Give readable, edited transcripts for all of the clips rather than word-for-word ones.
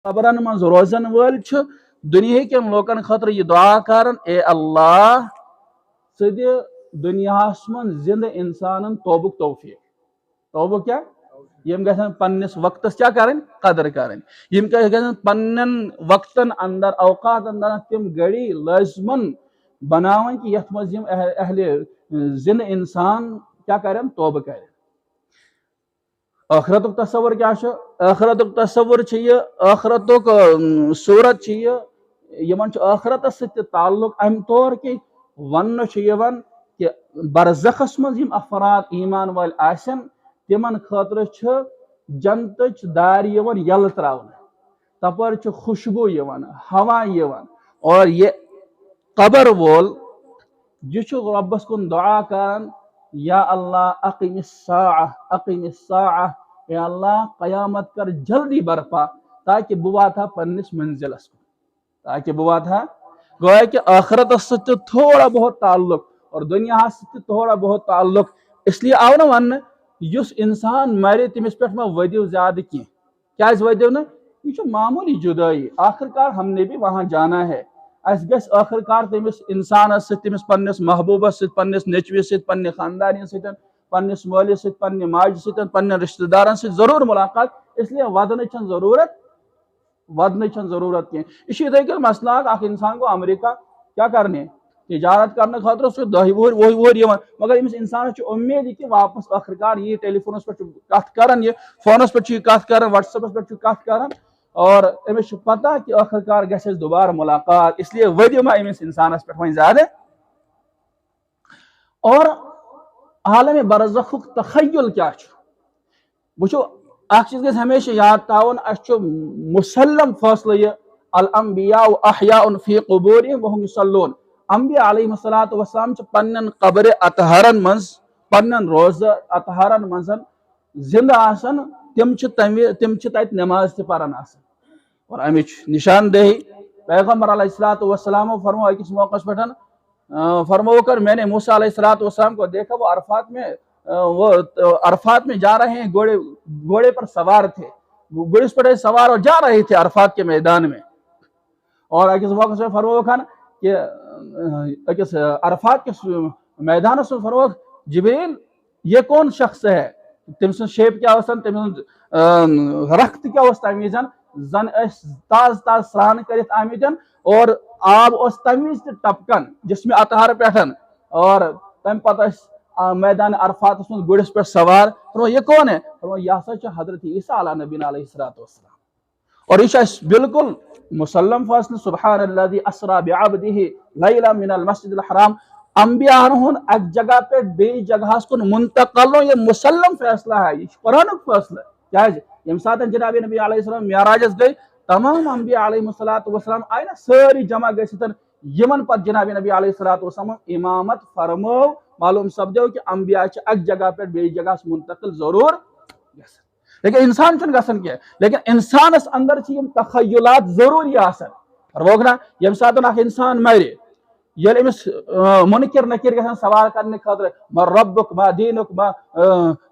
قبرن من روزن ول دنیا کن لوکن خاطر یہ دعا کرن اے اللہ ثد دنیا من زند انسان توبک توفیق توبہ کیا یم گھن پنس وقتس کیا کریں قدر کریں یم گھن پنن وقتن اندر اوقات اندر تم گڑی لازمن بناون کہ یت مز یم اہل زند انسان کیا کریں توبہ کریں آخرت تصور کیا آخرت تصور آخرت صورت یمن آخرت ست تعلق ام طور کہ ون کہ برزخس مز افراد ایمان ول آسن تمن خاطر جنت دار یل تراؤن تپر خوشبو ہوا اور یہ قبر وول یہ ربس کن دعا کران یا اللہ اقیم الساعہ یا اللہ قیامت کر جلدی برپا تاکہ بہ واتہ پنس منزلس تاکہ بہ واتہ گویا کہ آخرت ست تھوڑا بہت تعلق اور دنیا ست تھوڑا بہت تعلق اس لیے آو نا ون اس انسان مرے تمس پہ ودیو زیادہ کیا ودیو نا یہ معمولی جدائی آخر کار ہم نے بھی وہاں جانا ہے اس گس آخر کار تمس انسان تمس پنس محبوبس پنس نیچوس پنہ خاندانی پنس مالس پنہ ماجہ پنہ رشتہ دارن ضرور ملاقات اس لیے ودن ضرورت کی یہ دل مسئلہ اخ انسان کو امریکہ کیا کرنے تجارت کرنے خاطر دہ وہر مگر امس انسان امید کہ واپس آخر کار یہ ٹیلی فونس پہ کت کران یہ فونس پہ کت کران واٹس ایپس پہ کت کران اور امس پتہ کہ آخر کار گھس دوبارہ ملاقات اس لیے ودیو ما امس انسانس پہ وۄنۍ زیادہ اور عالم برزخ تخیل کیا وچھو اخ چیز گژھِ ہمیشہ یاد تھاون اس مسلم فاصلہ یہ الانبیاء احیاء فی قبورہم وهم یصلون انبیاء علیہم الصلوۃ والسلام پنن قبر اطہارن من پنن روز اطہارن من زندہ آسن تم تت نماز تہ پران آسن اور امچ نشاندہی پیغمبر علیہ الصلوۃ والسلام فرمو اکس موقع پہ فرمو کر میں نے موسیٰ علیہ الصلوۃ والسلام کو دیکھا وہ عرفات میں جا رہے ہیں گھوڑے پر سوار تھے گھوڑے پر سوار اور جا رہے تھے عرفات کے میدان میں اور اکس موقع سے فرمو کھانا کہ اکس عرفات کے میدان سے فرمو جبریل یہ کون شخص ہے تم سن شیپ کیا تم رخت کیا تمیزن زن تاز سران کرت آمت اور آب اس تمیز ٹپکن جس میں اطہار پٹھن اور تم پتہ میدان عرفات من گڑس پہ سوار یہ کون ہے یہ ہسا حضرت عیسیٰ علیہ نبی علیہ الصلوۃ والسلام اور یہ بالکل مسلم فاصل سبحان الذی اسری بعبدہ لیلا من المسجد الحرام انبیاء ہن ایک جگہ پہ بی جگہ کن منتقل یہ مسلم فیصلہ ہے یہ قرآن فیصلہ کیا یم سات جناب نبی علیہ السلام معراجس گئی تمام انبیاء علیہ الصلوۃ والسلام آئی نا ساری جمع گھن یمن پتہ جناب نبی علیہ الصلوۃ والسلام امامت فرمو معلوم سپدو کہ انبیاء ایک جگہ پہ بی جگہ منتقل ضرور لیکن انسان گھن کی لیکن انسانس اندر تخیلات ضروری آنا یم سات انسان مرے یل امس منکر نکر گھن سوال کرنے خاطر ما ربک ما دینک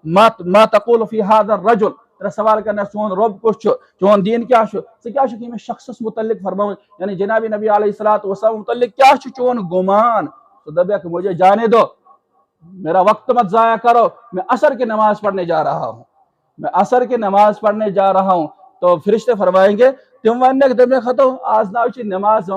ما تقول فی هذا الرجل سوال کرنا چون رب کس چون دین کیا ثمس شخص متعلق فرما یعنی جناب نبی علیہ الصلوۃ والسلام متعلق کیا چون گمان تو دبیک مجھے جانے دو میرا وقت مت ضائع کرو میں عصر کی نماز پڑھنے جا رہا ہوں تو فرشتے فرمائیں گے تم ون ختم آج نا نماز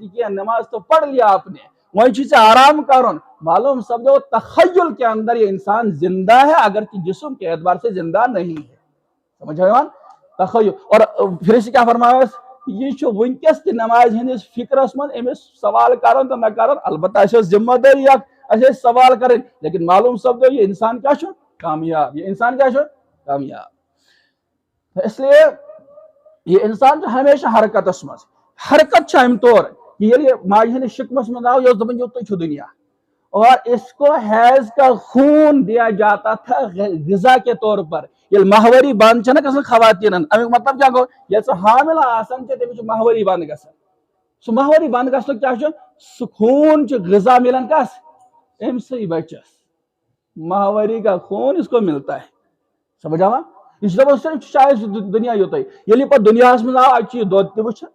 کی نماز تو پڑھ لیا آپ نے وہیں چیز آرام کرن معلوم سپدو تخیل کے اندر یہ انسان زندہ ہے اگرچہ جسم کے اعتبار سے زندہ نہیں ہے سمجھ تخیل اور فرشتے کیا فرمایا یہ ونکس تہ نماز ہندس فکرس من امس سوال کرن تو نہ کرن البتہ ذمہ داری سوال کریں لیکن معلوم سپدو یہ انسان کیا کامیاب کامیاب اس لیے یہ انسان ہمیشہ حرکت ام طور کہ یہ ماجہ ہندس شکمس من آو یہ دن تھی دنیا اور اس کو حیض کا خون دیا جاتا تھا غذا کے طور پر یہ ماہواری بند نا خواتین امیک مطلب کیا گو یہ حاملہ آسان تمہیں ماہواری بند گھن سہ ماہواری بند گھنک کیا سہ خون غذا ملان کس ام سی بچس ماہواری کا خون اس کو ملتا ہے سمجھ آوا یہ صرف شاید دنیا یوت یل پہ دنیا من آو اتہ دود تہ وچھان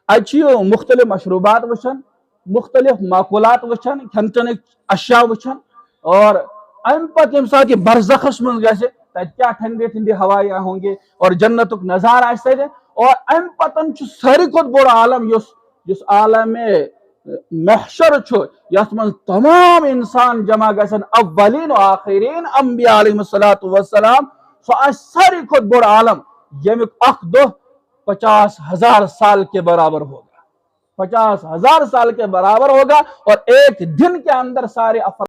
اتہ مختلف مشروبات وچھان مختلف معقولات وچھان کھین چن اشیاء وچھان اور ام پتہ یم سات یہ برزخس من گژھِ تت کیا ٹھنڈے ٹھنڈے ہوائیں ہوں گے اور جنتک نظارہ آسہ تتہ اور ام پتن ساروی کھت بوڑ عالم یس عالم محشر یت من تمام انسان جمع گژھن اولین و آخرین انبیاء علیہ الصلوۃ والسلام سو ساروی کھت بوڑ عالم یمیک اخ دہ 50,000 سال کے برابر ہوگا 50,000 سال کے برابر ہوگا اور ایک دن کے اندر سارے افراد